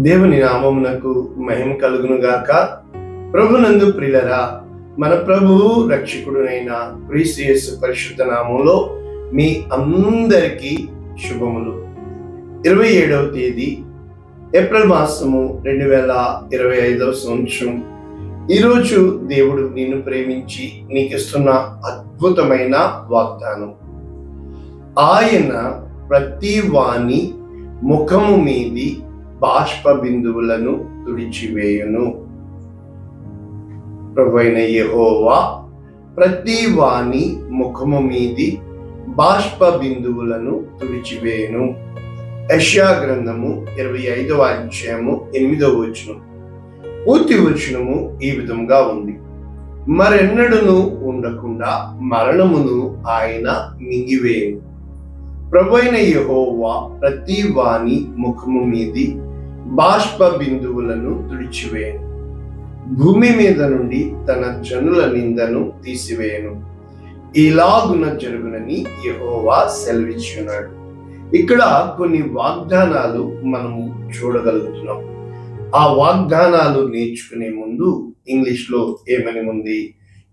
దేవుని నామమునకు మహిమ కలుగును గాక. ప్రభునందు ప్రియులరా, మన ప్రభువు రక్షకుడునైన క్రీస్తు యేసు పరిశుద్ధ నామములో మీ అందరికీ శుభములు. 27వ తేదీ ఏప్రిల్ మాసము 2025వ సంవత్సరం. ఈరోజు దేవుడు నిన్ను ప్రేమించి నీకిస్తున్న అద్భుతమైన వాగ్దానం. ఆయన ప్రతి వాని ముఖము మీది బాష్ప బిందువులను తుడిచివేయును. ప్రభువైన యెహోవా ప్రతి వాని ముఖము మీది బాష్ప బిందువులను తుడిచివేయును. యెషయా గ్రంథము 25వ అధ్యాయము 8వ వచనం. పూర్తి వచనము ఈ విధంగా ఉంది: మరెన్నడూను ఉండకుండా మరణమును ఆయన మింగివేయును. ప్రభువైన యెహోవా ప్రతి వాని ముఖము మీది బాష్ప బిందువులను తుడిచివేయను. భూమి మీద నుండి తన జనుల నిందను తీసివేయను. ఇలాగున జరుగునని యెహోవా సెలవిచ్చున్నాడు. ఇక్కడ కొన్ని వాగ్దానాలు మనము చూడగలుగుతున్నాం. ఆ వాగ్దానాలు నేర్చుకునే ముందు ఇంగ్లీష్ లో ఏమని ఉంది?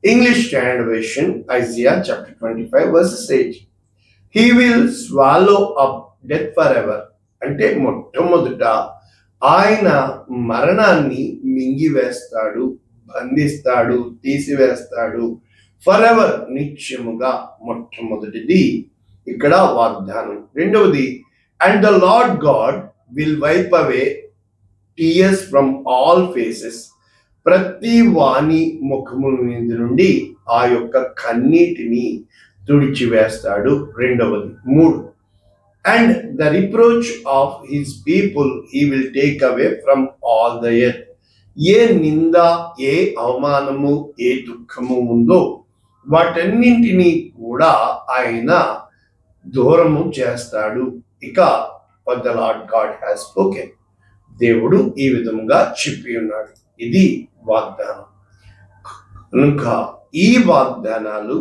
English standard version, Isaiah chapter 25 verses 8. He will swallow up death forever. అంటే మొట్టమొదట ఆయన మరణాన్ని మింగివేస్తాడు, బంధిస్తాడు, తీసివేస్తాడు. ఫరెవర్, నిత్యముగా. మొట్టమొదటిది ఇక్కడ వాగ్దానం. రెండవది, and the Lord God will wipe away tears from all faces. ప్రతి వాని ముఖము మీద నుండి ఆ యొక్క కన్నీటిని తుడిచివేస్తాడు. రెండవది. మూడు, and the reproach of his people he will take away from all the earth. ఏ నింద, ఏ అవమానము, ఏ దుఃఖము ఉందో వాటన్నింటినీ కూడా ఆయన దూరము చేస్తాడు. ఇక what the Lord God has spoken. దేవుడు ఈ విధముగా చెప్పి ఉన్నాడు. ఇది వాగ్దానం. కనుక ఈ వాగ్దానాలు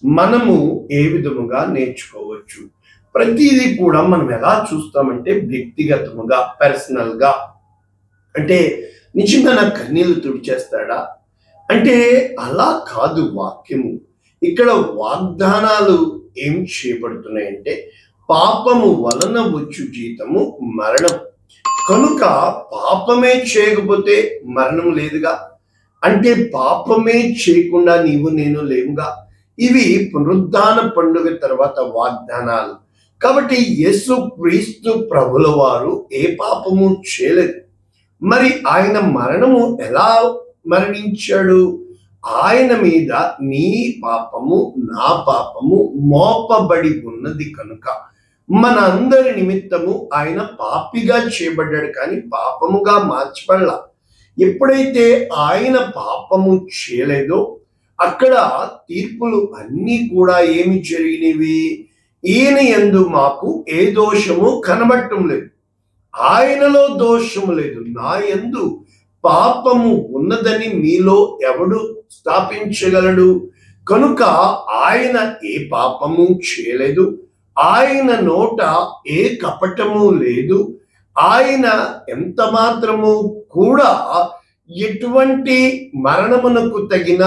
మనము ఏ విధముగా నేర్చుకోవచ్చు? ప్రతిదీ కూడా మనం ఎలా చూస్తామంటే వ్యక్తిగతముగా, పర్సనల్ గా. అంటే నిజంగా నా కన్నీళ్లు తుడిచేస్తాడా అంటే అలా కాదు వాక్యము. ఇక్కడ వాగ్దానాలు ఏం చేయబడుతున్నాయంటే పాపము వలన వచ్చు జీతము మరణం. కనుక పాపమే చేయకపోతే మరణం లేదుగా. అంటే పాపమే చేయకుండా నీవు నేను లేవుగా. ఇవి పునరుద్ధాన పండుగ తర్వాత వాగ్దానాలు. కాబట్టి యేసు క్రీస్తు ప్రభుల వారు ఏ పాపము చేయలేదు. మరి ఆయన మరణము ఎలా మరణించాడు? ఆయన మీద నీ పాపము, నా పాపము మోపబడి ఉన్నది కనుక మన అందరి నిమిత్తము ఆయన పాపిగా చేయబడ్డాడు, కానీ పాపముగా మార్చబడలా. ఎప్పుడైతే ఆయన పాపము చేయలేదో అక్కడ తీర్పులు అన్నీ కూడా ఏమి జరిగినవి? ఈయన యందు మాకు ఏ దోషము కనబడటం లేదు, ఆయనలో దోషము లేదు, నా యందు పాపము ఉన్నదని మీలో ఎవడు స్థాపించగలడు? కనుక ఆయన ఏ పాపము చేయలేదు, ఆయన నోట ఏ కపటము లేదు, ఆయన ఎంత మాత్రము కూడా ఎటువంటి మరణమునకు తగిన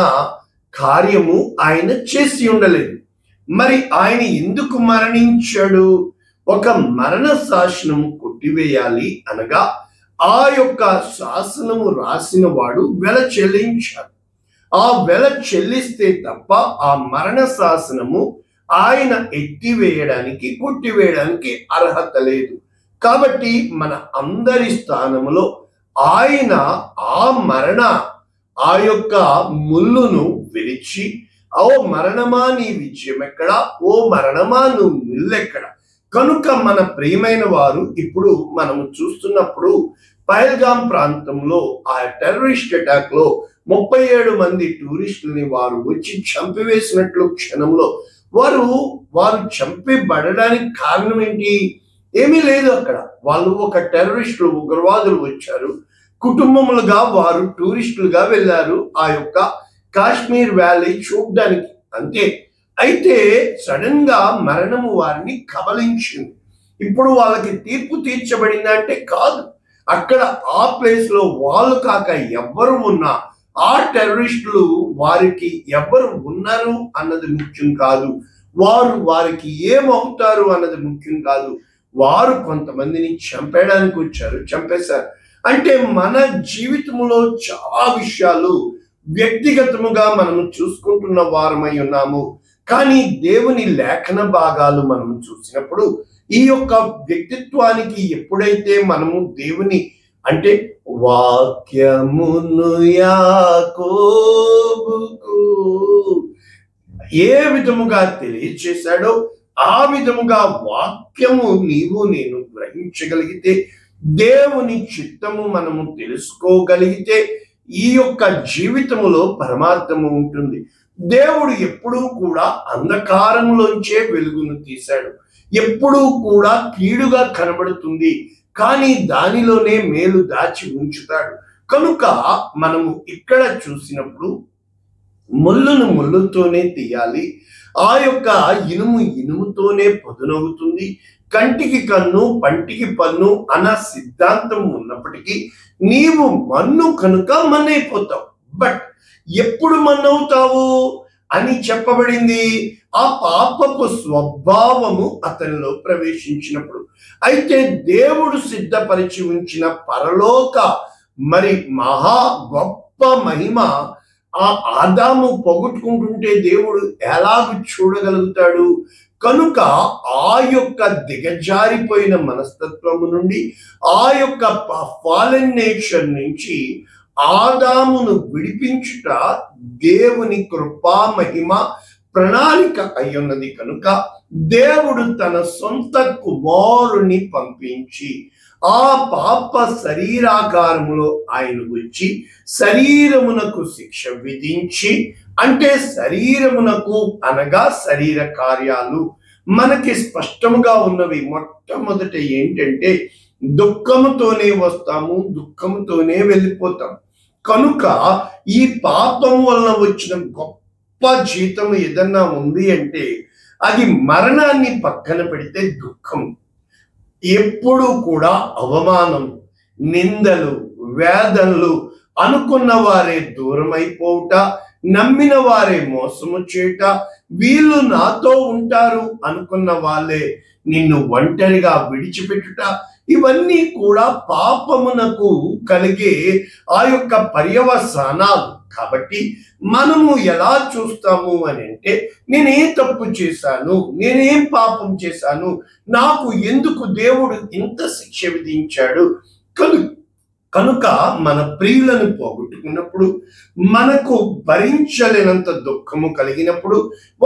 కార్యము ఆయన చేసి ఉండలేదు. మరి ఆయన ఎందుకు మరణించాడు? ఒక మరణ శాసనము కొట్టివేయాలి అనగా ఆ యొక్క శాసనము రాసిన వాడు వెల చెల్లించాడు. ఆ వెల చెల్లిస్తే తప్ప ఆ మరణ శాసనము ఆయన ఎత్తివేయడానికి, కొట్టివేయడానికి అర్హత లేదు. కాబట్టి మన అందరి స్థానములో ఆయన ఆ యొక్క ముళ్ళును విరిచి, ఓ మరణమా నీ విజయం ఎక్కడ, ఓ మరణమా నువ్వు నిల్లెక్కడ. కనుక మన ప్రియమైన వారు ఇప్పుడు మనము చూస్తున్నప్పుడు పహల్గాం ప్రాంతంలో ఆ టెర్రరిస్ట్ అటాక్ లో 37 మంది టూరిస్టులని వారు వచ్చి చంపివేసినట్లు క్షణంలో వారు చంపబడడానికి కారణం ఏంటి? ఏమీ లేదు. అక్కడ వాళ్ళు ఒక టెర్రరిస్టులు, ఉగ్రవాదులు వచ్చారు, కుటుంబములుగా వారు టూరిస్టులుగా వెళ్ళారు ఆ యొక్క కాశ్మీర్ వ్యాలీ చూడడానికి, అంతే. అయితే సడన్ గా మరణము వారిని కబలించింది. ఇప్పుడు వాళ్ళకి తీర్పు తీర్చబడిందంటే కాదు. అక్కడ ఆ ప్లేస్ లో వాళ్ళు కాక ఎవ్వరు ఉన్నా, ఆ టెర్రరిస్టులు వారికి ఎవరు ఉన్నారు అన్నది ముఖ్యం కాదు, వారికి ఏమవుతారు అన్నది ముఖ్యం కాదు. వారు కొంతమందిని చంపేయడానికి వచ్చారు, చంపేశారు. అంటే మన జీవితంలో చాలా విషయాలు వ్యక్తిగతముగా మనము చూసుకుంటున్న వారమై ఉన్నాము. కానీ దేవుని లేఖన భాగాలు మనము చూసినప్పుడు ఈ యొక్క వ్యక్తిత్వానికి ఎప్పుడైతే మనము దేవుని అంటే వాక్యమును యాకోబుకు ఏ విధముగా తెలియచేశాడో ఆ విధముగా వాక్యము నీవు నేను గ్రహించగలిగితే, దేవుని చిత్తము మనము తెలుసుకోగలిగితే ఈ యొక్క జీవితములో పరమార్థము ఉంటుంది. దేవుడు ఎప్పుడూ కూడా అంధకారంలోంచే వెలుగును తీశాడు. ఎప్పుడూ కూడా కీడుగా కనబడుతుంది, కానీ దానిలోనే మేలు దాచి ఉంచుతాడు. కనుక మనము ఇక్కడ చూసినప్పుడు ముళ్ళును ముళ్ళుతోనే తీయాలి, ఆ యొక్క ఇనుము ఇనుముతోనే పదునవుతుంది, కంటికి కన్ను పంటికి పన్ను అన్న సిద్ధాంతం ఉన్నప్పటికీ నీవు మన్ను కనుక మన్నైపోతావు. బట్ ఎప్పుడు మన్నవుతావు అని చెప్పబడింది? ఆ పాపపు స్వభావము అతనిలో ప్రవేశించినప్పుడు. అయితే దేవుడు సిద్ధపరిచి ఉంచిన పరలోక మరి మహా గొప్ప మహిమ ఆ ఆదాము పోగొట్టుకుంటుంటే దేవుడు ఎలాగూ చూడగలుగుతాడు? కనుక ఆ యొక్క దిగజారిపోయిన మనస్తత్వము నుండి, ఆ యొక్క ఫాలెన్ నేచర్ నుంచి ఆదామును విడిపించుట దేవుని కృపా మహిమ ప్రణాళిక అయ్యున్నది. కనుక దేవుడు తన సొంత కుమారుని పంపించి ఆ పాప శరీరాకారములో ఆయన వచ్చి శరీరమునకు శిక్ష విధించి, అంటే శరీరమునకు అనగా శరీర కార్యాలు మనకి స్పష్టముగా ఉన్నవి. మొట్టమొదట ఏంటంటే దుఃఖముతోనే వస్తాము, దుఃఖముతోనే వెళ్ళిపోతాం. కనుక ఈ పాపం వలన వచ్చిన గొప్ప జీతం ఏదన్నా ఉంది అంటే అది మరణాన్ని పక్కన పెడితే దుఃఖం. ఎప్పుడు కూడా అవమానం, నిందలు, వేదనలు, అనుకున్న వారే దూరం అయిపోవుట, నమ్మిన వారే మోసము చేయుట, వీళ్ళు నాతో ఉంటారు అనుకున్న వాళ్ళే నిన్ను ఒంటరిగా విడిచిపెట్టుట, ఇవన్నీ కూడా పాపమునకు కలిగే ఆ యొక్క పర్యవసానాలు. కాబట్టి మనము ఎలా చూస్తాము అని అంటే, నేనేం తప్పు చేశాను, నేనేం పాపం చేశాను, నాకు ఎందుకు దేవుడు ఇంత శిక్ష విధించాడు? కనుక మన ప్రియులను పోగొట్టుకున్నప్పుడు, మనకు భరించలేనంత దుఃఖము కలిగినప్పుడు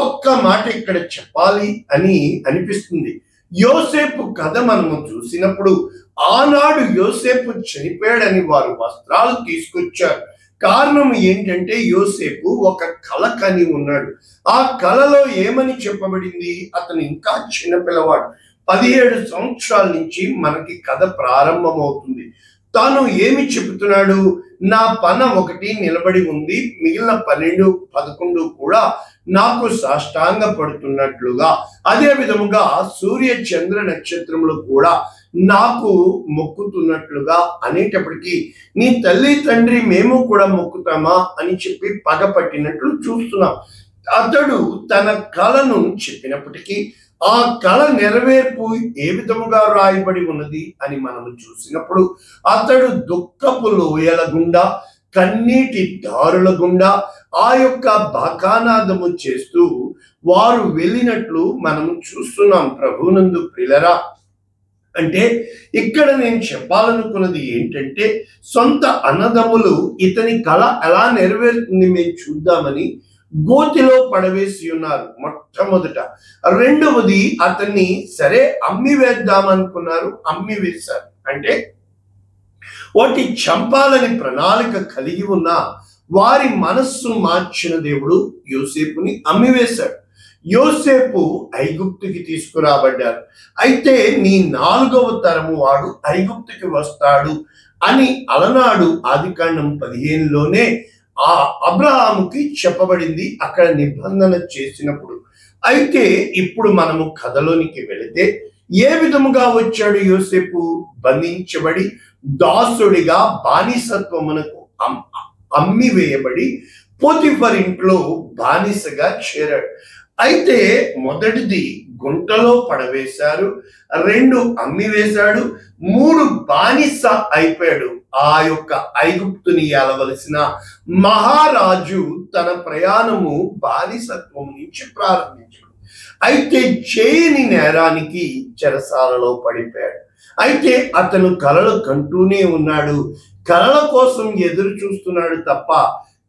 ఒక్క మాట ఇక్కడ చెప్పాలి అని అనిపిస్తుంది. యోసేపు కథ మనము చూసినప్పుడు ఆనాడు యోసేపు చనిపోయాడని వారు వస్త్రాలు తీసుకొచ్చారు. కారణం ఏంటంటే యోసేపు ఒక కల కని ఉన్నాడు. ఆ కలలో ఏమని చెప్పబడింది? అతను ఇంకా చిన్నపిల్లవాడు, 17 సంవత్సరాల నుంచి మనకి కథ ప్రారంభమవుతుంది. తాను ఏమి చెబుతున్నాడు? నా పన ఒకటి నిలబడి ఉంది, మిగిలిన 12, 11 కూడా నాకు సాష్టాంగ పడుతున్నట్లుగా, అదే విధముగా సూర్య చంద్ర నక్షత్రములు కూడా నాకు మొక్కుతున్నట్లుగా అనేటప్పటికీ నీ తల్లి తండ్రి మేము కూడా మొక్కుతామా అని చెప్పి పగపట్టినట్లు చూస్తున్నాం. అతడు తన కళను చెప్పినప్పటికీ ఆ కళ నెరవేర్పు ఏ విధముగా రాయబడి ఉన్నది అని మనము చూసినప్పుడు, అతడు దుఃఖపు లోయల గుండా, కన్నీటి దారుల గుండా ఆ యొక్క బాకానాదము చేస్తూ వారు వెళ్ళినట్లు మనము చూస్తున్నాం. ప్రభునందు ప్రియులరా, అంటే ఇక్కడ నేను చెప్పాలనుకున్నది ఏంటంటే, సొంత అన్నదమ్ములు ఇతని కళ ఎలా నెరవేరుతుంది మేము చూద్దామని గోతిలో పడవేసి ఉన్నారు మొట్టమొదట. రెండవది, అతన్ని సరే అమ్మి వేద్దామనుకున్నారు, అమ్మి వేశారు. అంటే వాటి చంపాలని ప్రణాళిక కలిగి ఉన్న వారి మనస్సు మార్చిన దేవుడు యోసేపుని అమ్మివేశాడు. యోసేపు ఐగుప్తుకి తీసుకురాబడ్డారు. అయితే నీ 4వ తరము వాడు ఐగుప్తుకి వస్తాడు అని అలనాడు ఆదికాండం 15లోనే ఆ అబ్రహాముకి చెప్పబడింది, అక్కడ నిబంధన చేసినప్పుడు. అయితే ఇప్పుడు మనము కథలోనికి వెళితే ఏ విధముగా వచ్చాడు యోసేపు? బంధించబడి దాసుడిగా బానిసత్వమునకు అమ్మివేయబడి పోతిఫర్ ఇంట్లో బానిసగా చేరాడు. అయితే మొదటిది గుంటలో పడవేశారు, 2 అమ్మివేశాడు, 3 బానిస అయిపోయాడు. ఆ యొక్క ఐగుప్తుని ఏలవలసిన మహారాజు తన ప్రయాణము బానిసత్వం నుంచి ప్రారంభించాడు. అయితే చేయని నేరానికి చెరసాలలో పడిపోయాడు. అయితే అతను కలలు కంటూనే ఉన్నాడు, కలల కోసం ఎదురు చూస్తున్నాడు తప్ప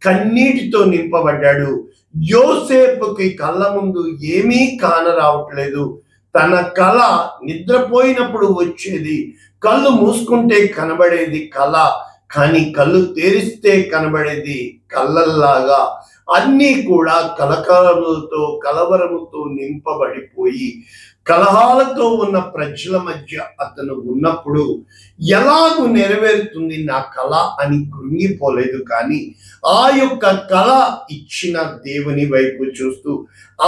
కన్నీటితో నింపబడ్డాడు. యోసేపుకి కళ్ళ ముందు ఏమీ కానరావట్లేదు. తన కళ నిద్రపోయినప్పుడు వచ్చేది, కళ్ళు మూసుకుంటే కనబడేది కళ, కానీ కళ్ళు తెరిస్తే కనబడేది కళ్ళల్లాగా. అన్నీ కూడా కలవరముతో నింపబడిపోయి కలహాలతో ఉన్న ప్రజల మధ్య అతను ఉన్నప్పుడు ఎలాగూ నెరవేరుతుంది నా కళ అని కృంగిపోలేదు. కానీ ఆ యొక్క కళ ఇచ్చిన దేవుని వైపు చూస్తూ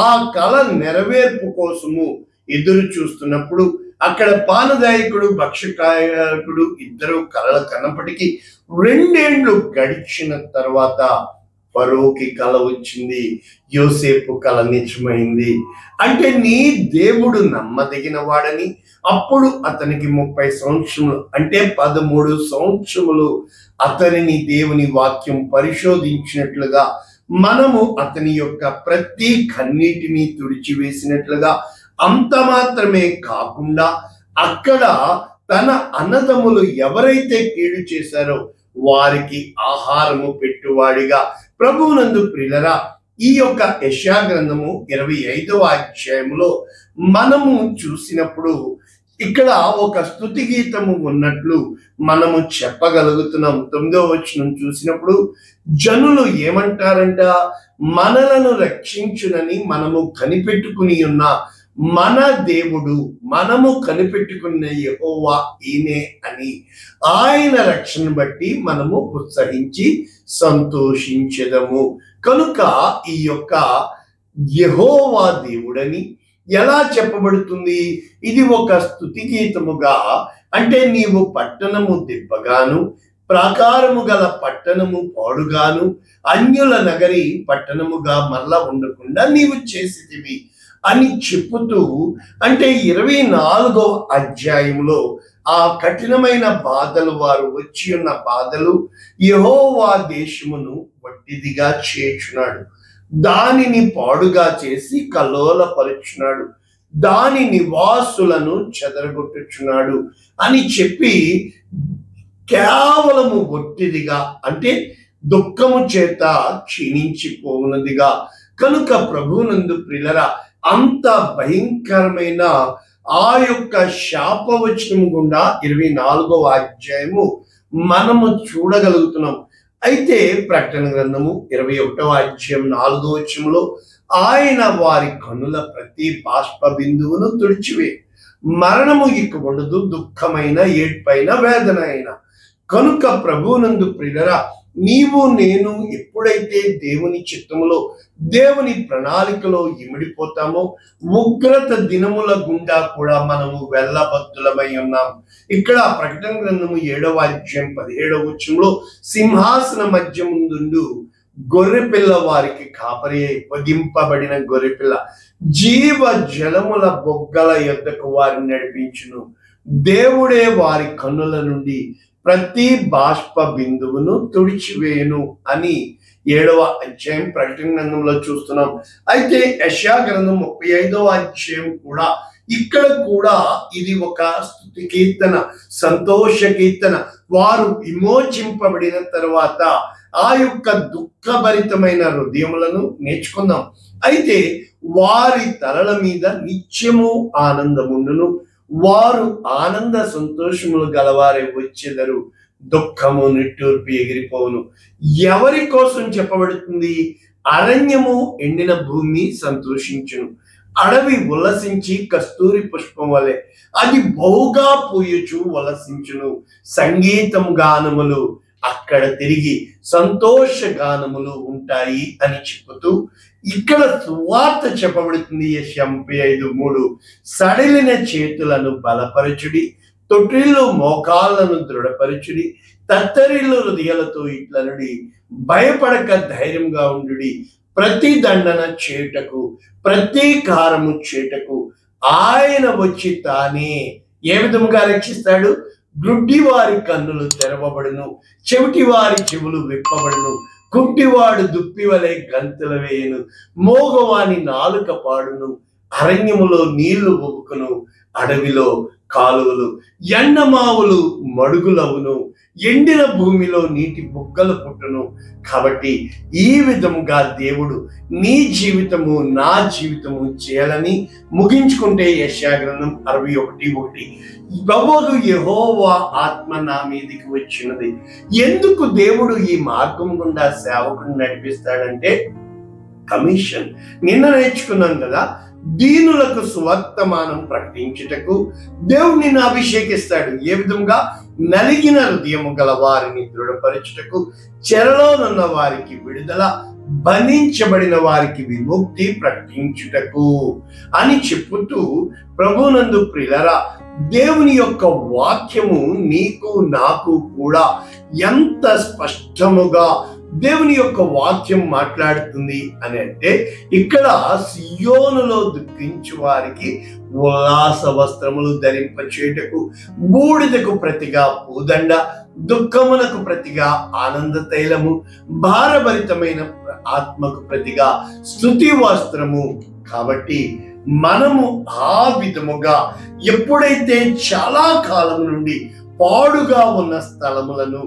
ఆ కళ నెరవేర్పు కోసము ఎదురు చూస్తున్నప్పుడు అక్కడ పానదాయకుడు భక్ష్యకాయకుడు ఇద్దరు కళలు కన్నప్పటికీ 2 ఏళ్ళు గడిచిన తర్వాత ఫరోకి కళ వచ్చింది, యోసేపు కళ నిజమైంది. అంటే నీ దేవుడు నమ్మదగిన వాడని. అప్పుడు అతనికి 30 సంవత్సరములు అంటే 13 సంవత్సరములు అతనిని దేవుని వాక్యం పరిశోధించినట్లుగా, మనము అతని యొక్క ప్రతి కన్నీటిని తుడిచివేసినట్లుగా, అంత మాత్రమే కాకుండా అక్కడ తన అన్నదమ్ములు ఎవరైతే కీడు చేశారో వారికి ఆహారము పెట్టువాడిగా ప్రభువునందు ప్రియులారా, ఈ యొక్క యెషయా గ్రంథము 25వ అధ్యాయంలో మనము చూసినప్పుడు ఇక్కడ ఒక స్తుతి గీతము ఉన్నట్లు మనము చెప్పగలుగుతున్నాం. 9వ వచనం చూసినప్పుడు జనులు ఏమంటారంట, మనలను రక్షించునని మనము కనిపెట్టుకుని ఉన్న మన దేవుడు, మనము కనిపెట్టుకున్న యెహోవా ఈయనే అని, ఆయన రక్షణ బట్టి మనము ఉత్సహించి సంతోషించెదము. కనుక ఈ యొక్క యెహోవా దేవుడని ఎలా చెప్పబడుతుంది? ఇది ఒక స్తుతి గీతముగా, అంటే నీవు పట్టణము దిబ్బగాను, ప్రాకారము గల పట్టణము పాడుగాను, అన్యుల నగరి పట్టణముగా మరలా ఉండకుండా నీవు చేసితివి అని చెప్పుతూ, అంటే 24వ అధ్యాయంలో ఆ కఠినమైన బాధలు, వారు వచ్చి ఉన్న బాధలు, యెహోవా దేశమును వట్టిదిగా చేయుచున్నాడు, దానిని పాడుగా చేసి కల్లోలపరుచున్నాడు, దాని నివాసులను చెదరగొట్టుచున్నాడు అని చెప్పి, కేవలము వట్టిదిగా అంటే దుఃఖము చేత క్షీణించిపోవునదిగా. కనుక ప్రభువునందు ప్రియులారా, అంత భయంకరమైన ఆ యొక్క శాపవచనం గుండా 24వ అధ్యాయము మనము చూడగలుగుతున్నాం. అయితే ప్రకటన గ్రంథము 21వ అధ్యాయం 4వ వచనంలో ఆయన వారి కన్నుల ప్రతి బాష్ప బిందువును తుడిచివే, మరణము ఇక ఉండదు, దుఃఖమైన, ఏడ్పైన, వేదన అయినా. కనుక ప్రభువునందు ప్రియులారా, నీవు నేను ఎప్పుడైతే దేవుని చిత్తములో, దేవుని ప్రణాళికలో ఇమిడిపోతామో, ఉగ్రత దినముల గుండా కూడా మనము వెళ్ళబద్దులమై ఉన్నాం. ఇక్కడ ప్రకటన గ్రంథము 7వ అధ్యాయం 17వ వచనంలో సింహాసన మధ్య ముందు గొర్రెపిల్ల వారికి కాపరి వధింపబడిన గొర్రెపిల్ల జీవ జలముల బొగ్గల యొద్దకు వారిని నడిపించును, దేవుడే వారి కన్నుల నుండి ప్రతి బాష్ప బిందువును తుడిచివేయును అని 7వ అధ్యాయం ప్రకటన గ్రంథంలో చూస్తున్నాం. అయితే యెషయా గ్రంథం 35వ అధ్యాయం కూడా, ఇక్కడ కూడా ఇది ఒక స్తుతి కీర్తన, సంతోష కీర్తన. వారు విమోచింపబడిన తర్వాత ఆ యొక్క దుఃఖభరితమైన హృదయములను నేర్చుకుందాం. అయితే వారి తలల మీద నిత్యము ఆనందముండును, వారు ఆనంద సంతోషములు గలవారే వచ్చెదరు, దుఃఖము నిట్టూర్పు ఎగిరిపోవును. ఎవరి కోసం చెప్పబడుతుంది? అరణ్యము ఎండిన భూమి సంతోషించును, అడవి ఉల్లసించి కస్తూరి పుష్పం వలె అది బహుగా పూయచు ఉల్లసించును, సంగీతం గానములు అక్కడ తిరిగి సంతోష గానములు ఉంటాయి అని చెబుతూ ఇక్కడ సువార్త చెప్పబడుతుంది. యెషయా 35:3 సడలిన చేతులను బలపరచుడి, తొట్టిల్లు మోకాళ్ళను దృఢపరచుడి, తత్తరిల్లు హృదయాలతో ఇట్లనుడి, భయపడక ధైర్యంగా ఉండుడి, ప్రతి దండన చేటకు ప్రతీకారము చేటకు ఆయన వచ్చి తానే ఏ విధముగా రక్షిస్తాడు? గ్రుడ్డి వారి కన్నులు తెరవబడును, చెవిటి వారి చెవులు విప్పబడును, కుంటివాడు దుప్పి వలె గంతులు వేయును, మోగవాని నాలుక పాడును, అరణ్యములో నీళ్లు ఒబుకును, అడవిలో కాలువలు, ఎండమావులు మడుగులవును, ఎండిన భూమిలో నీటి బుగ్గలు పుట్టును. కాబట్టి ఈ విధముగా దేవుడు నీ జీవితము నా జీవితము చేయాలని ముగించుకుంటే యెషయా గ్రంథం 61:1, ప్రభువు యెహోవా ఆత్మ నా మీదికి వచ్చినది. ఎందుకు దేవుడు ఈ మార్గం గుండా సేవకుని నడిపిస్తాడంటే కమిషన్. నిన్న నేర్చుకున్నాం కదా, దీనులకు సువర్తమానం ప్రకటించుటకు దేవుడు నిన్ను అభిషేకిస్తాడు. ఏ విధంగా? నలిగిన హృదయము గల వారిని దృఢపరచుటకు, చెరలోనున్న వారికి విడుదల, బంధించబడిన వారికి విముక్తి ప్రకటించుటకు అని చెప్పుతూ, ప్రభునందు ప్రియులారా, దేవుని యొక్క వాక్యము నీకు నాకు కూడా ఎంత స్పష్టముగా దేవుని యొక్క వాక్యం మాట్లాడుతుంది అని అంటే, ఇక్కడ సియోనులో దుఃఖించు వారికి ఉల్లాస వస్త్రములు ధరింపచేయుటకు, బూడిదకు ప్రతిగా పూదండ, దుఃఖమునకు ప్రతిగా ఆనంద తైలము, భారభరితమైన ఆత్మకు ప్రతిగా స్తుతి వస్త్రము. కాబట్టి మనము ఆ విధముగా ఎప్పుడైతే చాలా కాలం నుండి పాడుగా ఉన్న స్థలములను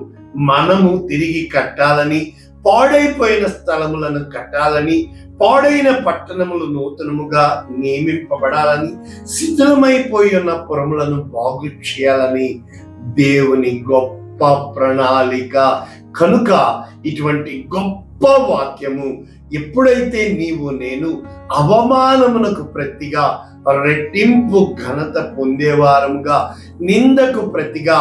మనము తిరిగి కట్టాలని, పాడైపోయిన స్థలములను కట్టాలని, పాడైన పట్టణములు నూతనముగా నియమింపబడాలని, శిథిలమైపోయి ఉన్న పురములను బాగు చేయాలని దేవుని గొప్ప ప్రణాళిక. కనుక ఇటువంటి గొప్ప వాక్యము ఎప్పుడైతే నీవు నేను అవమానమునకు ప్రతిగా రెట్టింపు ఘనత పొందేవారముగా, నిందకు ప్రతిగా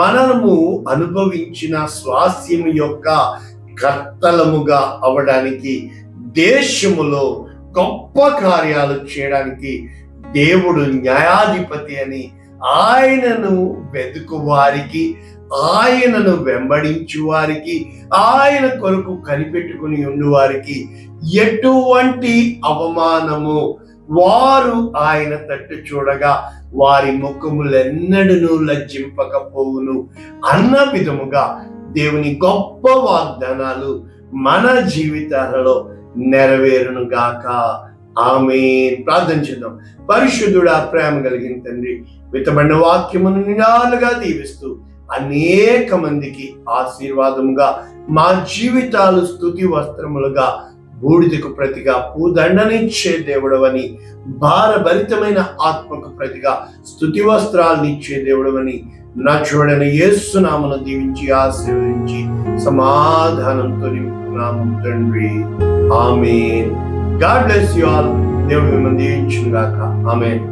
మనము అనుభవించిన స్వాస్యము యొక్క కర్తలముగా అవడానికి, దేశములో గొప్ప కార్యాలు చేయడానికి దేవుడు న్యాయాధిపతి అని, ఆయనను వెతుకు వారికి, ఆయనను వెంబడించు వారికి, ఆయన కొరకు కనిపెట్టుకుని ఉండు వారికి ఎటువంటి అవమానము వారు ఆయన తట్టు చూడగా వారి ముఖములెన్నడూ లజ్జింపకపోవును అన్న విధముగా దేవుని గొప్ప వాగ్దానాలు మన జీవితాలలో నెరవేరును గాక. ఆమేన్. ప్రార్థన చేద్దాం. పరిశుద్ధుడా, ప్రేమ కలిగిన తండ్రి, విత్తబడిన వాక్యమును నినాలుగా దీవిస్తూ అనేక మందికి ఆశీర్వాదముగా మా జీవితాలు స్తుతి వస్త్రములుగా, బూడిదకు ప్రతిగా పూదండనిచ్చే దేవుడవని, భారభరితమైన ఆత్మకు ప్రతిగా స్తుతి వస్త్రాలనిచ్చే దేవుడవని నా చూడని యేసు నామమున దీవించి ఆశీర్వదించి సమాధానంతో నింపుతున్నాము తండ్రి. Amen. God bless you all. దేవుడు మిమ్మల్ని దీవించును గాక. ఆమేన్.